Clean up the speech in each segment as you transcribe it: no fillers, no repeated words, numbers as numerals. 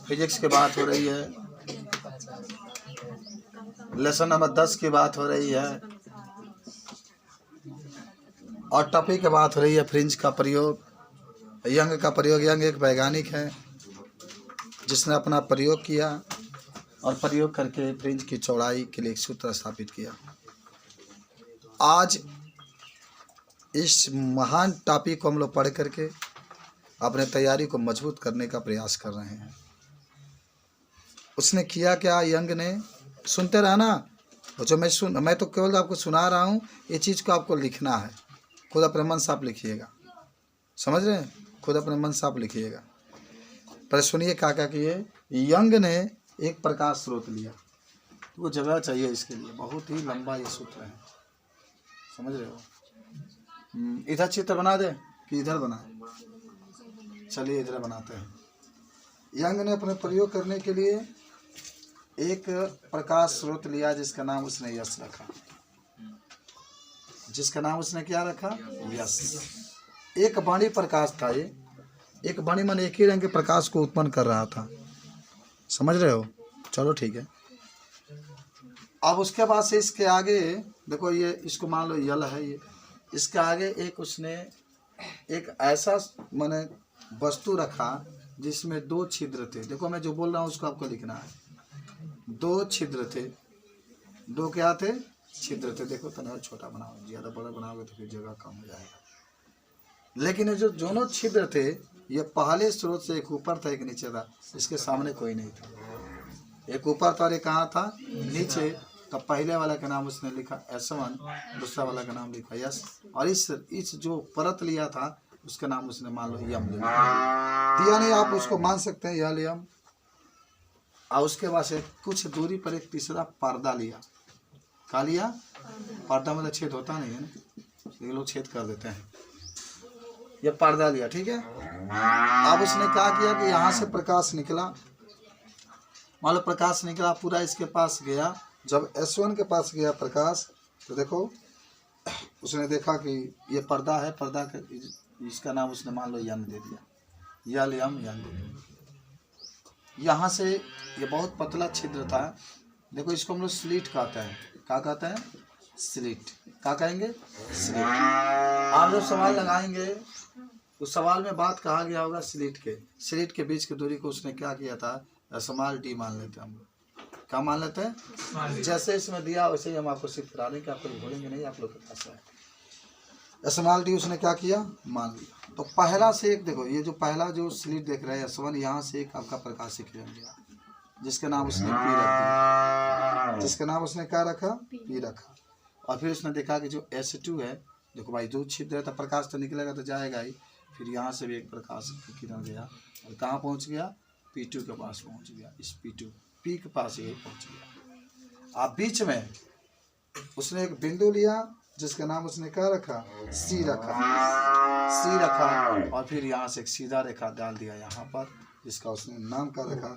Physics की बात हो रही है, लेसन नंबर 10 की बात हो रही है, और टॉपिक की बात हो रही है फ्रिंज का प्रयोग। यंग का प्रयोग, यंग एक वैज्ञानिक है जिसने अपना प्रयोग किया और प्रयोग करके फ्रिंज की चौड़ाई के लिए एक सूत्र स्थापित किया। आज इस महान टॉपिक को हम लोग पढ़ करके अपने तैयारी को मजबूत करने का प्रयास कर रहे हैं। उसने किया क्या, यंग ने, सुनते रहना, जो मैं तो केवल आपको सुना रहा हूँ, ये चीज़ को आपको लिखना है, खुद अपने मन से आप लिखिएगा, समझ रहे हैं, खुद अपने मन से आप लिखिएगा। पर सुनिए क्या क्या किए। यंग ने एक प्रकाश स्रोत लिया, वो जगह चाहिए इसके लिए, बहुत ही लंबा ये सूत्र है, समझ रहे हो। इधर चित्र बना दे कि इधर बनाए, चलिए इधर बनाते हैं। यंग ने अपने प्रयोग करने के लिए एक प्रकाश स्रोत लिया जिसका नाम उसने यश रखा। जिसका नाम उसने क्या रखा, यश। एक वाणी प्रकाश था ये, एक वाणी मन एक ही रंग के प्रकाश को उत्पन्न कर रहा था, समझ रहे हो। चलो ठीक है। अब उसके बाद से इसके आगे देखो, ये इसको मान लो यल है ये, इसके आगे एक उसने एक ऐसा माने वस्तु रखा जिसमें 2 छिद्र थे। देखो मैं जो बोल रहा हूँ उसको आपको लिखना है। 2 छिद्र थे, 2 क्या थे, छिद्र थे। देखो तो छोटा बनाओ, ज़्यादा बड़ा बनाओगे तो फिर जगह कम हो जाएगा। लेकिन ये जो दोनों छिद्र थे, ये पहले स्रोत से एक ऊपर था एक नीचे था, इसके सामने कोई नहीं था। एक ऊपर था और एक कहाँ था, नीचे। तो पहले वाला का नाम उसने लिखा S1, दूसरा वाला का नाम लिखा यस, और इस जो परत लिया था उसका नाम उसने मान लो यम दिया। नहीं आप उसको मान सकते हैं यल यम। और उसके बाद से कुछ दूरी पर एक तीसरा पर्दा लिया। क्या लिया, पर्दा मतलब छेद होता नहीं है ना, ये लोग छेद कर देते हैं, ये पर्दा लिया, ठीक है। अब उसने क्या किया कि यहाँ से प्रकाश निकला, मान लो प्रकाश निकला पूरा इसके पास गया। जब S1 के पास गया प्रकाश, तो देखो उसने देखा कि ये पर्दा है, पर्दा का इसका नाम उसने मान लो यम दे दिया, यल यम यम दे दिया। यहाँ से ये बहुत पतला छिद्र था, देखो इसको हम लोग स्लिट कहते हैं। क्या कहते हैं, स्लिट। क्या कहेंगे, स्लिट। आप लोग सवाल लगाएंगे, उस सवाल में बात कहा गया होगा स्लिट के बीच की दूरी को उसने क्या किया था, स्मॉल डी मान लेते हैं हम लोग। क्या मान लेते हैं, जैसे इसमें दिया वैसे ही हम आपको सिर्फ करा देंगे, आपको भूलेंगे नहीं, आप लोग के पास है। स्मॉल डी उसने क्या किया, मान लिया। तो पहला से एक देखो, ये जो पहला जो स्लिट देख रहे हैं S1, यहाँ से एक आपका प्रकाश किरण गया जिसका नाम उसने पी रख दिया, जिसका नाम उसने क्या रखा, पी रखा। और फिर उसने देखा कि जो S2 है, देखो भाई 2 छिद्र है तो प्रकाश तो निकलेगा तो जाएगा ही। फिर यहाँ से भी एक प्रकाश की किरण गया और कहाँ पहुँच गया, P2 के पास पहुँच गया, इस P2 पी के पास यही पहुँच गया। अब बीच में उसने एक बिंदु लिया जिसका नाम उसने क्या रखा, सी रखा, सी रखा। और फिर यहाँ से एक सीधा रेखा डाल दिया यहाँ पर, जिसका उसने नाम क्या रखा,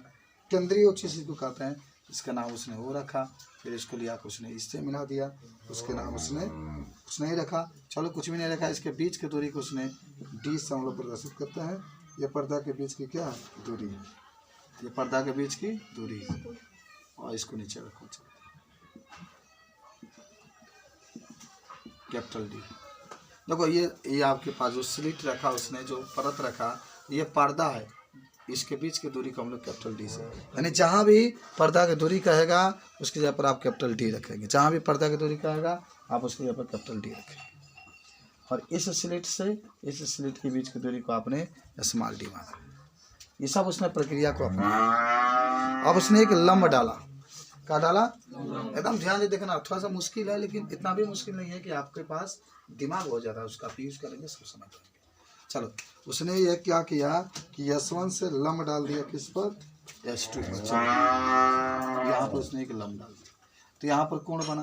केंद्रीय उच्च को कहते हैं, इसका नाम उसने वो रखा। फिर इसको लिया कर उसने इससे मिला दिया, उसके नाम उसने कुछ नहीं रखा, चलो कुछ भी नहीं रखा। इसके बीच की दूरी को उसने डी से हम लोग प्रदर्शित करते हैं। ये पर्दा के बीच की क्या दूरी है, ये पर्दा के बीच की दूरी है। और इसको नीचे रखो, कैपिटल डी। देखो ये आपके पास जो स्लिट रखा उसने, जो परत रखा, ये पर्दा है, इसके बीच की दूरी को हम लोग कैपिटल डी से, यानी जहाँ भी पर्दा की दूरी कहेगा उसकी जगह पर आप कैपिटल डी रखेंगे। जहाँ भी पर्दा की दूरी कहेगा आप उसकी जगह पर कैपिटल डी रखेंगे। और इस स्लिट से इस स्लिट के बीच की दूरी को आपने स्मॉल डी माना। ये सब उसने प्रक्रिया को अपनाया। अब उसने एक लंब डाला। क्या डाला, एकदम ध्यान से देखना, थोड़ा सा मुश्किल है लेकिन इतना भी मुश्किल नहीं है कि आपके पास दिमाग हो जाता है, उसका यूज करेंगे सब समझ जाएंगे। चलो उसने ये क्या किया कि S1 से लंब डाल दिया किस पर, S2 पर। यहाँ पर उसने एक लंब डाल दिया तो यहाँ पर कोण बना।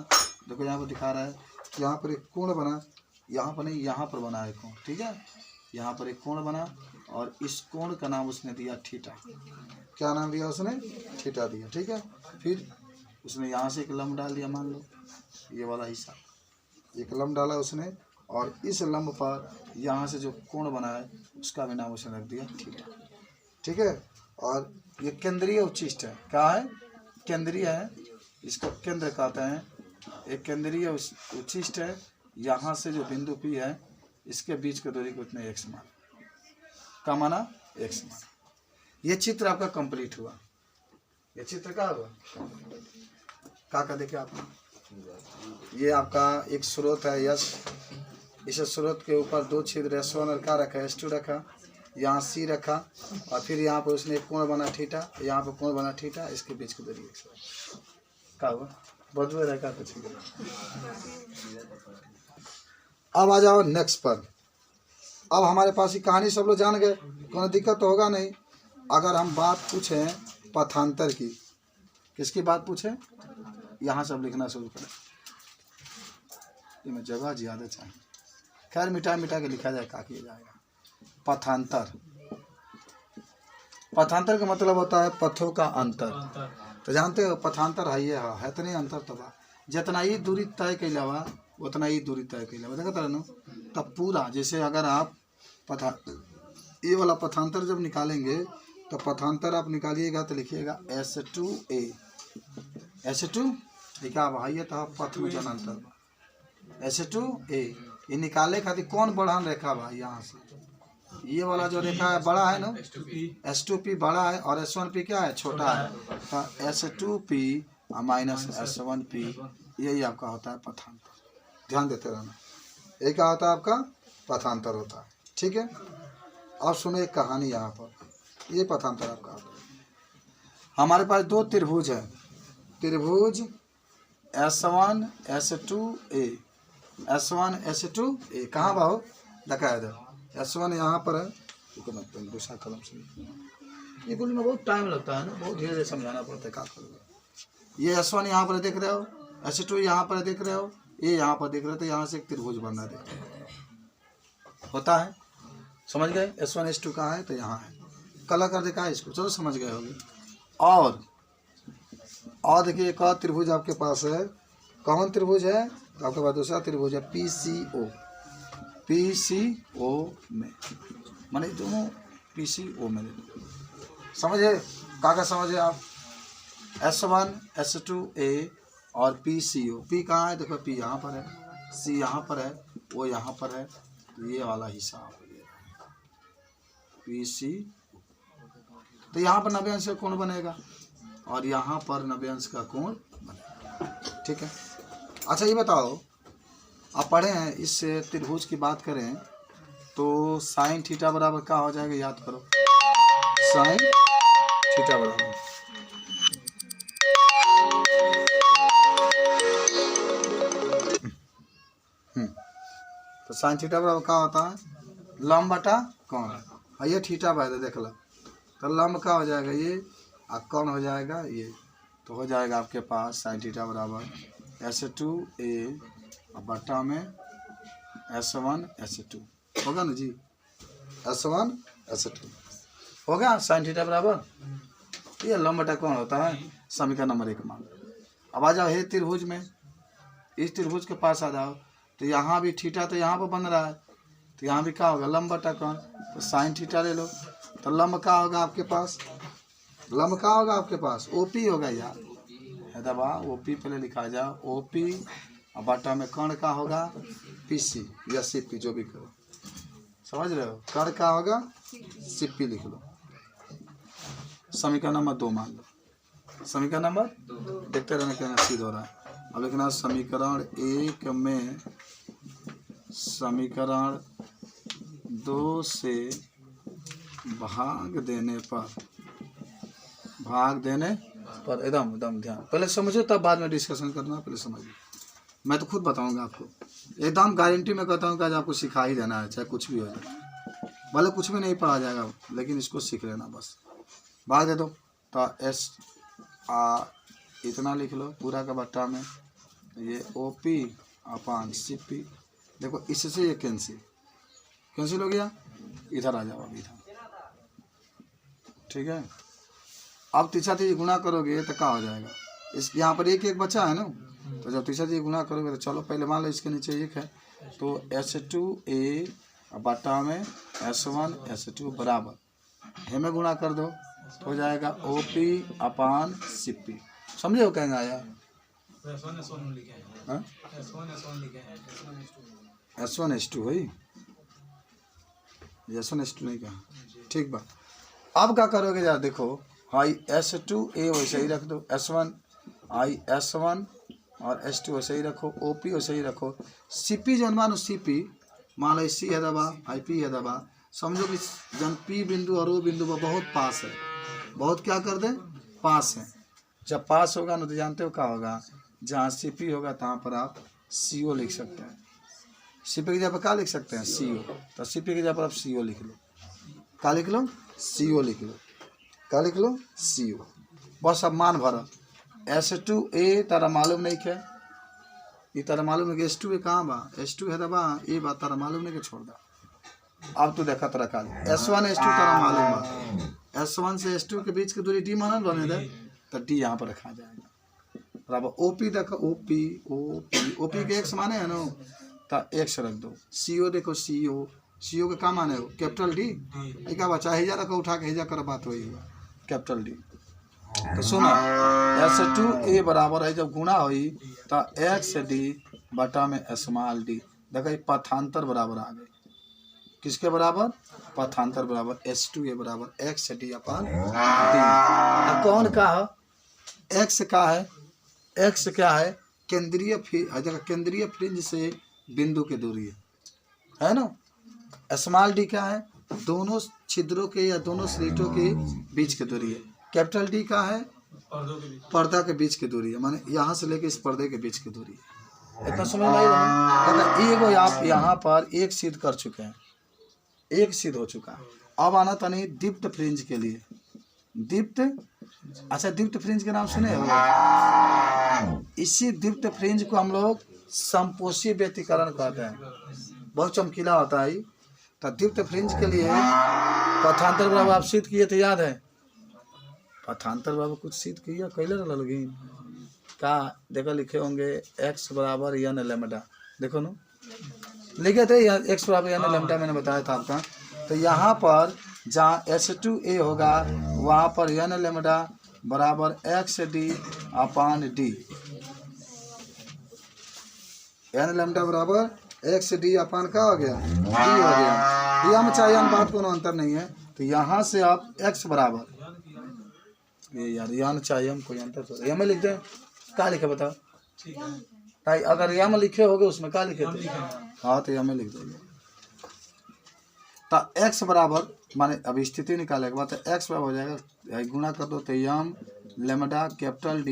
देखो यहाँ पर दिखा रहा है कि यहाँ पर एक कोण बना, यहाँ पर नहीं, यहाँ पर बना है कोण, ठीक है। यहाँ पर एक कोण बना और इस कोण का नाम उसने दिया थीटा। क्या नाम दिया उसने, थीटा दिया, ठीक है। फिर उसने यहाँ से एक लंब डाल दिया, मान लो ये वाला हिस्सा, एक लंब डाला उसने, और इस लंब पर यहाँ से जो कोण बना है उसका भी नाम उसने रख दिया थीटा। ठीक है। और ये केंद्रीय उच्छिष्ट है, क्या है, केंद्रीय है, इसको केंद्र कहते हैं। एक केंद्रीय उच्छिष्ट है, यहाँ से जो बिंदु P है इसके बीच की दूरी को इतने x मान, का माना x मान। ये चित्र आपका कंप्लीट हुआ। ये चित्र क्या हुआ, क्या देखिए आप, ये आपका एक स्रोत है यस, इस स्रोत के ऊपर दो छिद्र S1 और क्या रखा, S2 रखा, यहाँ C रखा, और फिर यहाँ पर उसने एक कोण बना थीटा, यहाँ पर कोण बना थीटा, इसके बीच की दूरी x क्या हुआ, बदबू रहेगा कुछ। अब आ जाओ नेक्स्ट पर। अब हमारे पास ही कहानी सब लोग जान गए, कोई दिक्कत तो होगा नहीं। अगर हम बात पूछें पथांतर की, किसकी बात पूछें, यहाँ सब लिखना शुरू करें, इसमें जगह ज़्यादा चाहिए, खैर मिटा मिटा के लिखा जाए, क्या किया जाएगा। पथांतर, पथांतर का मतलब होता है पथों का अंतर। तो जानते हो पथांतर है तो नहीं अंतर, तब जितना ही दूरी तय कैला हुआ उतना ही दूरी तय कैला हुआ, देखा ना। तब पूरा जैसे अगर आप ये वाला पथांतर जब निकालेंगे तो पथांतर आप निकालिएगा तो लिखिएगा S2A, S2 लिखा भाई है तो पथ में जनांतर S2A। ये निकाले खातिर कौन बढ़ान रेखा भाई, यहाँ से ये वाला जो रेखा है बड़ा है ना, S2P बड़ा है और S1P क्या है, छोटा है। तो S2P माइनस S1P यही आपका होता है पथांतर, ध्यान देते रहना। ये क्या होता है आपका पथांतर होता है, ठीक है। अब सुनो एक कहानी यहाँ पर, ये पथांतर आपका होता है। हमारे पास दो त्रिभुज है, त्रिभुज S1 S2A, S1 S2A कहाँ बाहो देखा है, S1 यहाँ पर है, दूसरा कलम से ये कुल में बहुत टाइम लगता है ना, बहुत धीरे समझाना पड़ता है, क्या करोगे। ये S1 यहाँ पर देख रहे हो, S2 यहाँ पर देख रहे हो, ये यहाँ पर देख रहे हो, तो यहाँ से एक त्रिभुज बन रहा है, होता है, समझ गए। S1 S2 कहाँ है, तो यहाँ है, कला कर देखा है इसको, चलो समझ गए होंगे। और देखिए एक और त्रिभुज आपके पास है, कौन त्रिभुज है, तो आपके पास दूसरा त्रिभुज है PCO, PCO में माने दोनों PCO में, समझे काका, समझे आप। S1 S2A और PCO, P कहाँ है, देखो P यहाँ पर है, C यहाँ पर है, वो यहाँ पर है, तो ये वाला हिसाब PC, तो यहाँ पर 90 अंश का कोण बनेगा और यहाँ पर 90 अंश का कोण बनेगा, ठीक है। अच्छा ये बताओ, आप पढ़े हैं, इस त्रिभुज की बात करें तो साइन थीटा बराबर क्या हो जाएगा, याद करो, साइन थीटा बराबर तो साइन थीटा बराबर क्या होता है, लंब बटा कोण, और ये थीटा बाय देख लो, तो लंब का हो जाएगा ये और कोण हो जाएगा ये, तो हो जाएगा आपके पास साइन थीटा बराबर S2A और बटा में S1 S2 होगा ना जी, S1 S2 हो गया, साइन थीटा बराबर, ये लंब बटा कोण होता है, समीकरण नंबर 1 मान। अब आ जाओ हे त्रिभुज में, इस त्रिभुज के पास आ जाओ, तो यहाँ भी थीटा तो यहाँ पर बन रहा है, तो यहाँ भी क्या होगा, लंब बटा कोण, तो साइन थीटा ले लो, तो लंब क्या होगा आपके पास, लंब क्या होगा आपके पास, OP होगा यार, है दबा OP पहले लिखा जाओ, OP और बटा में कोण का होगा PC या CP, जो भी करो, समझ रहे हो, कोण का होगा CP लिख लो। समीकरण नंबर 2 मान लो, समीकरण नंबर देखते रहने के सीध हो रहा है। अब लिखना समीकरण 1 में समीकरण 2 से भाग देने पर एकदम ध्यान, पहले समझो तब बाद में डिस्कशन करना, पहले समझिए, मैं तो खुद बताऊंगा आपको, एकदम गारंटी में कहता हूँ कि आज आपको सिखा ही देना है, चाहे कुछ भी हो जाए, भले कुछ भी नहीं पढ़ा जाएगा, लेकिन इसको सीख लेना बस। भाग दे दो, तो इतना लिख लो पूरा का बट्टा में, ये OP अपान CP, देखो इससे ये कैंसिल हो गया, इधर आ जाओ, अभी इधर, ठीक है। अब तीसरा चीज गुणा करोगे तो क्या हो जाएगा, इस यहाँ पर एक बचा है ना, तो जब तीसरा चीज गुणा करोगे तो चलो पहले मान लो इसके नीचे 1 है, तो S2A बटा में S1 S2 बराबर हे में गुणा कर दो तो हो जाएगा OP अपान CP। समझे हो कहेंगे आया S1S2 है S1S2 नहीं कहा ठीक बा। अब क्या करोगे यार देखो हाई S2A वैसे ही रख दो S1 S1 और S2 वैसे ही रखो OP वैसे ही रखो CP जन मानो CP मान लो C है दबा IP है दबा समझो कि जन P बिंदु और O बिंदु बहुत पास है बहुत क्या कर दे पास है। जब पास होगा ना तो जानते हो क्या होगा जहाँ CP होगा तहाँ पर आप CO लिख सकते हैं। CP की जगह पर क्या लिख सकते हैं CO तो CP की जगह पर आप CO लिख लो क्या लिख लो CO लिख लो क्या लिख लो CO बस अब मान भरा S2A तारा मालूम नहीं क्या ये तारा मालूम है कि S2A कहाँ बा S2 है दबा ये बात तारा मालूम नहीं कि छोड़ दा। अब तू देखा तेरा काल S1 S2 तारा मालूम बा S1 से S2 के बीच की दूरी D मानल बने दे तो D यहाँ पर रखा जाएगा बराबर OP देखो OP के X माने है ना तो X रख दो CO देखो CO के क्या माने हो कैपिटल D क्या बचा हिजा रखो उठा के हिजा कर बात वही हुआ कैपिटल D। तो सुना S2A बराबर है जब गुणा हुई तो XD बटा में स्मॉल d देखो पथांतर बराबर आ गए किसके बराबर पथांतर बराबर S2A बराबर XD अपान D। कौन का है X का है X क्या है केंद्रीय फ्रिंज से बिंदु की दूरी है ना। स्मॉल d क्या है दोनों छिद्रों के या दोनों स्लिटों के बीच की दूरी है। कैपिटल D का है पर्दा के बीच की दूरी है माने यहाँ से लेके इस पर्दे के बीच की दूरी है। इतना समझ में आई एगो आप यहाँ पर एक सिद्ध कर चुके हैं एक सिद्ध हो चुका है। अब आना था नहीं दीप्त फ्रिंज के लिए दीप्त अच्छा दीप्त फ्रिंज के नाम सुने हो इसी दीप्त फ्रिंज को हम लोग संपोषी व्यतिकरण कहते हैं बहुत चमकीला होता है। तो दीप्त फ्रिंज के लिए पथांतर बराबर आप सिद्ध किए थे याद है पथांतर बाबू कुछ सिद्ध किया कैले लगी का देखो लिखे होंगे x बराबर n लैम्डा देखो ना लिखे थे x बराबर n लैम्डा मैंने बताया था आपका। तो यहाँ पर जहाँ S2A होगा वहाँ पर n लैम्डा बराबर XD अपान D n लैम्डा बराबर XD अपान का हो गया D हो गया यह में चाहे बात कोनो अंतर नहीं है। तो यहाँ से आप x बराबर ये यार यहाँ चाहिए हम कोई अंतर तो यहाँ में लिख दें क्या लिखे बताओ ताई अगर यहाँ में लिखे होगे उसमें क्या लिखे थे हाँ तो यहाँ में लिख देंगे। तो x बराबर माने अब स्थिति निकाले के बाद x बराबर हो जाएगा गुणा कर दो तो यम लैम्डा कैपिटल D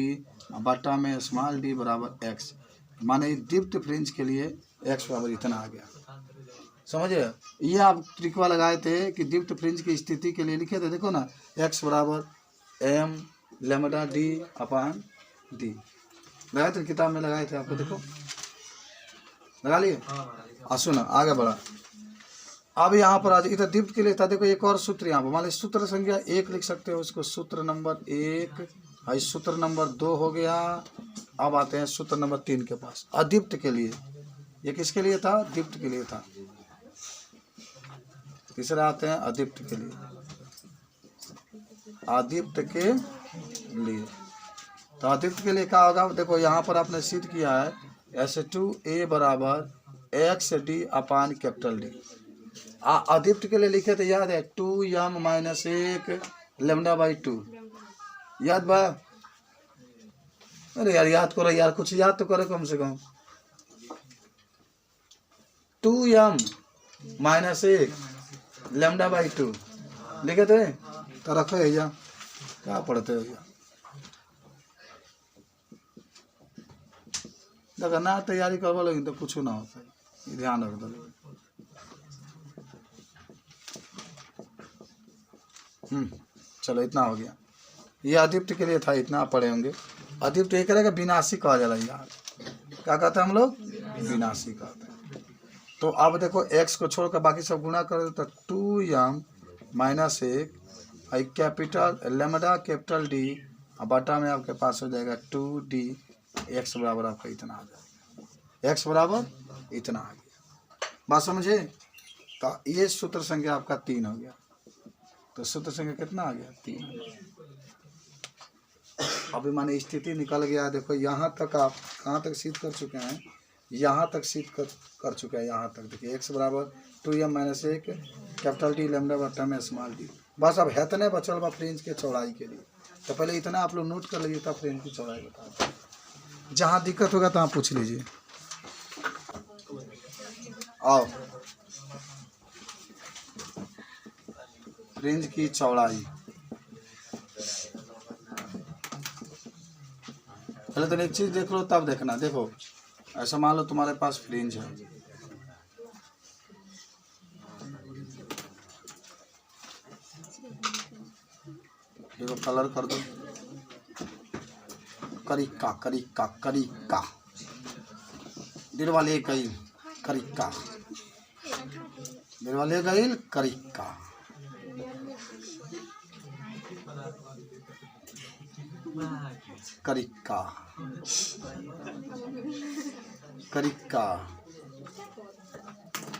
बटा में स्मॉल d बराबर x माने दीप्त फ्रिंज के लिए x बराबर इतना आ गया समझे। ये आप ट्रिकवा लगाए थे कि दीप्त फ्रिंज की स्थिति के लिए लिखे थे देखो ना x बराबर m लैम्डा d अपान d लगाए थे किताब में लगाए थे आपको देखो लगा लिए सुना आगे बढ़ा। अब यहाँ पर आज इधर दीप्त के लिए था देखो एक और सूत्र यहाँ पर मान लीजिए सूत्र संख्या 1 लिख सकते हो उसको सूत्र नंबर 1 सूत्र नंबर 2 हो गया। अब आते हैं सूत्र नंबर 3 के पास अदीप्त के लिए ये किसके लिए था दीप्त के लिए था। तीसरा आते हैं अदीप्त के लिए आदित्य के लिए। तो आदित्य के लिए क्या होगा देखो यहाँ पर आपने सिद्ध किया है S2A बराबर XD अपान कैपिटल D। आदित्य के लिए लिखे थे याद है 2m माइनस 1 लैम्डा बाई 2 याद बा अरे यार याद करो यार कुछ याद तो करो कम से कम 2m माइनस 1 लैम्डा बाई 2 लिखे थे तो रखो भैया क्या पढ़ते हो भैया देखो ना तैयारी करवा लोगे तो कुछ ना होता है ध्यान रख दो। चलो इतना हो गया ये अदीप्त के लिए था इतना पढ़े होंगे। अदीप्त एक तरह का विनाशी कहा जा रहा है यार क्या कहते हैं हम लोग विनाशी कहते हैं। तो अब देखो x को छोड़कर बाकी सब गुणा करो तो 2m minus 1 capital lambda capital D बटा में आपके पास हो जाएगा 2D x बराबर आपका इतना आ जाएगा x बराबर इतना आ गया बात समझे। तो ये सूत्र संख्या आपका 3 हो गया। तो सूत्र संख्या कितना आ गया 3। अभी माने स्थिति निकल गया। देखो यहाँ तक आप कहाँ तक सिद्ध कर चुके हैं, यहाँ तक सिद्ध कर चुके हैं। यहाँ तक देखिए x बराबर 2m-1 कैपिटल डी लैम्डा बट्टा में स्मॉल डी। बस अब इतने बचल बा फ्रिंज के चौड़ाई के लिए। तो पहले इतना आप लोग नोट कर लीजिए, तब फ्रिंज की चौड़ाई बता। जहाँ दिक्कत होगा तो आप पूछ लीजिए। आओ, फ्रिंज की चौड़ाई पहले तो एक चीज देख लो तब देखना। देखो ऐसा मान लो तुम्हारे पास फ्रिंज है, देखो कलर कर दो, करिका करिका करिका दिल वाले गई करिका, दिल वाले गई करिका। करिका करिका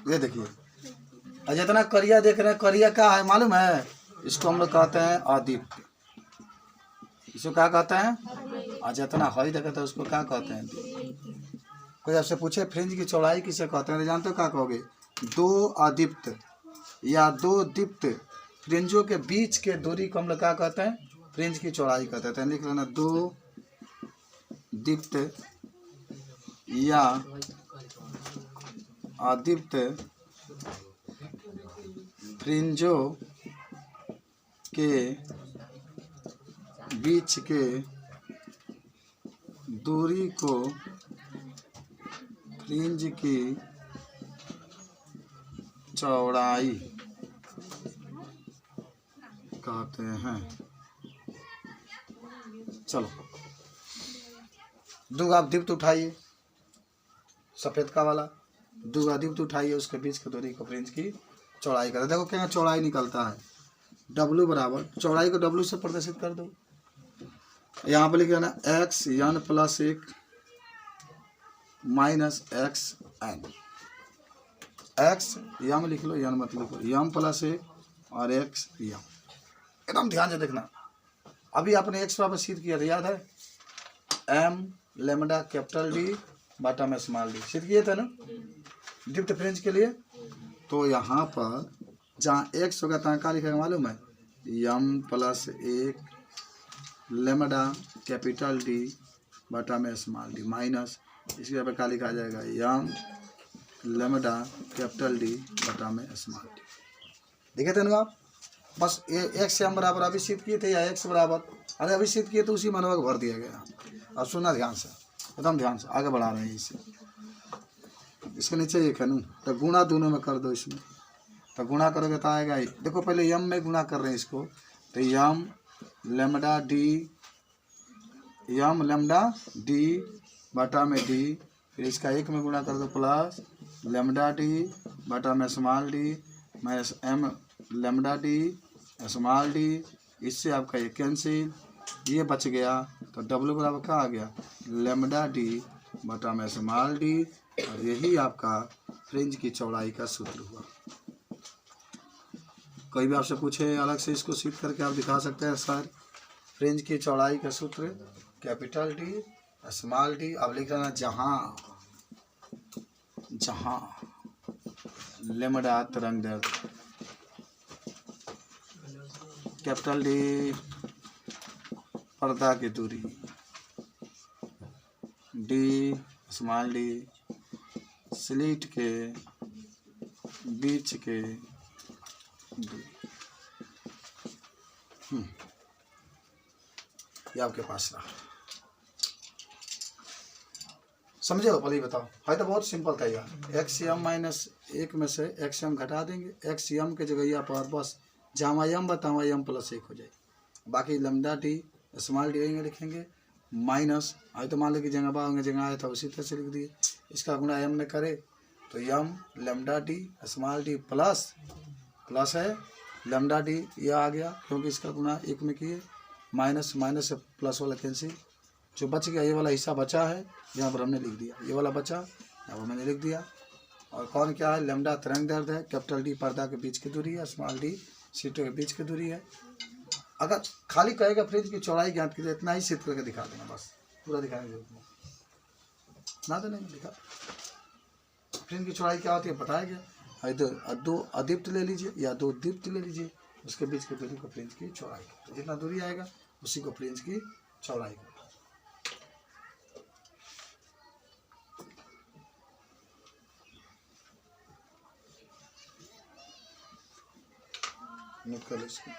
ये देखिए, जितना करिया देख रहे हैं, करिया क्या है मालूम है? इसको हम लोग कहते हैं आदित्य। इसको क्या कहते हैं? और जितना हई देखते हैं उसको क्या कहते हैं? कोई आपसे पूछे फ्रिंज की चौड़ाई किसे कहते हैं, तो जानते हो क्या कहोगे? दो आदित्य या दो दीप्त फ्रिंजों के बीच के दूरी को हम लोग क्या कहते हैं? फ्रिंज की चौड़ाई कहते हैं। लिख लेना, दो दीप्त या आदित्य फ्रिंजों के बीच के दूरी को फ्रिंज की चौड़ाई कहते हैं। चलो दूगा दीप्त उठाइए, सफेद का वाला दूगा दीप्त उठाइए, उसके बीच की दूरी को फ्रिंज की चौड़ाई करते हैं। देखो क्या चौड़ाई निकलता है, W बराबर, चौड़ाई को W से प्रदर्शित कर दो। यहाँ पर लिख लेना x n + 1 - x n। x यम लिख लो, n मत लिखो, यम + 1 और x यम। एकदम ध्यान से देखना। अभी आपने x बराबर सिद्ध किया था, याद है? m लैम्डा कैपिटल D बटा में स्मॉल d सिद्ध किए थे ना दीप्त फ्रिंज के लिए। तो यहाँ पर जहाँ x होगा तहाँ क्या लिखेगा मालूम है? यम + 1 लैम्डा कैपिटल D बटा में स्मॉल d माइनस इसके यहाँ पर क्या लिखा जाएगा? यम लैम्डा कैपिटल D बटा में स्मॉल d। देखे थे ना आप? बस ये x m बराबर अभी सिद्ध किए थे, या x बराबर, अरे अभी सिद्ध किए तो उसी मनवा को भर दिया गया। अब सुनना ध्यान से, एकदम ध्यान से, आगे बढ़ा रहे हैं इसे। इसके नीचे एक है ना, तो गुणा दोनों में कर दो। इसमें तो गुणा करोगे तो आएगा, देखो पहले यम में गुणा कर रहे हैं इसको, तो यम लैम्डा D बटा में D, फिर इसका एक में गुणा कर दो प्लस लैम्डा D बटा में small d minus m lambda D small d। इससे आपका ये कैंसिल, ये बच गया। तो W बराबर क्या आ गया? लैम्डा D बटा में स्मॉल d। और यही आपका फ्रिंज की चौड़ाई का सूत्र हुआ। कोई भी आपसे पूछे अलग से, इसको सिद्ध करके आप दिखा सकते हैं सर। फ्रिंज की चौड़ाई का सूत्र कैपिटल D स्मॉल d। अब लिख लेना, जहाँ जहाँ लैम्डा तरंग दैर्ध्य, कैपिटल D पर्दा की दूरी, D स्मॉल d स्लिट के बीच के दूरी। ये आपके पास रहा, समझे हो? पहले बताओ, है तो बहुत सिंपल था यार। x m-1 में से x m घटा देंगे, x m के जगह पर बस जहाँ m बताओ m + 1 हो जाए। बाकी लैम्डा D स्मॉल d लिखेंगे माइनस, है तो मान लो कि जगह बा होंगे, जगह आया था उसी तरह से लिख दिए। इसका गुणा m में करे तो m lambda D small d plus है लैम्डा D, यह आ गया क्योंकि इसका गुणा 1 में किए, माइनस माइनस से प्लस वाला कैंसिल, जो बच गया ये वाला हिस्सा बचा है, यहाँ पर हमने लिख दिया। ये वाला बचा, यहाँ पर मैंने लिख दिया। और कौन क्या है? लैम्डा तरंग दैर्ध्य है, कैपिटल D पर्दा के बीच की दूरी है, स्मॉल d सीटों के बीच की दूरी है। अगर खाली कहेगा फ्रिज की चौड़ाई ज्ञात कीजिए, इतना ही सेट करके दिखा देना, बस पूरा दिखाने की जरूरत नहीं, ना देना दिखा। फ्रिज की चौड़ाई क्या होती है बताया गया। इधर 2 अदीप्त ले लीजिए या 2 दीप्त ले लीजिए, उसके बीच की दूरी को फ्रिज की चौड़ाई, तो जितना दूरी आएगा उसी को फ्रिज की चौड़ाई को। नोट कर लो इसको।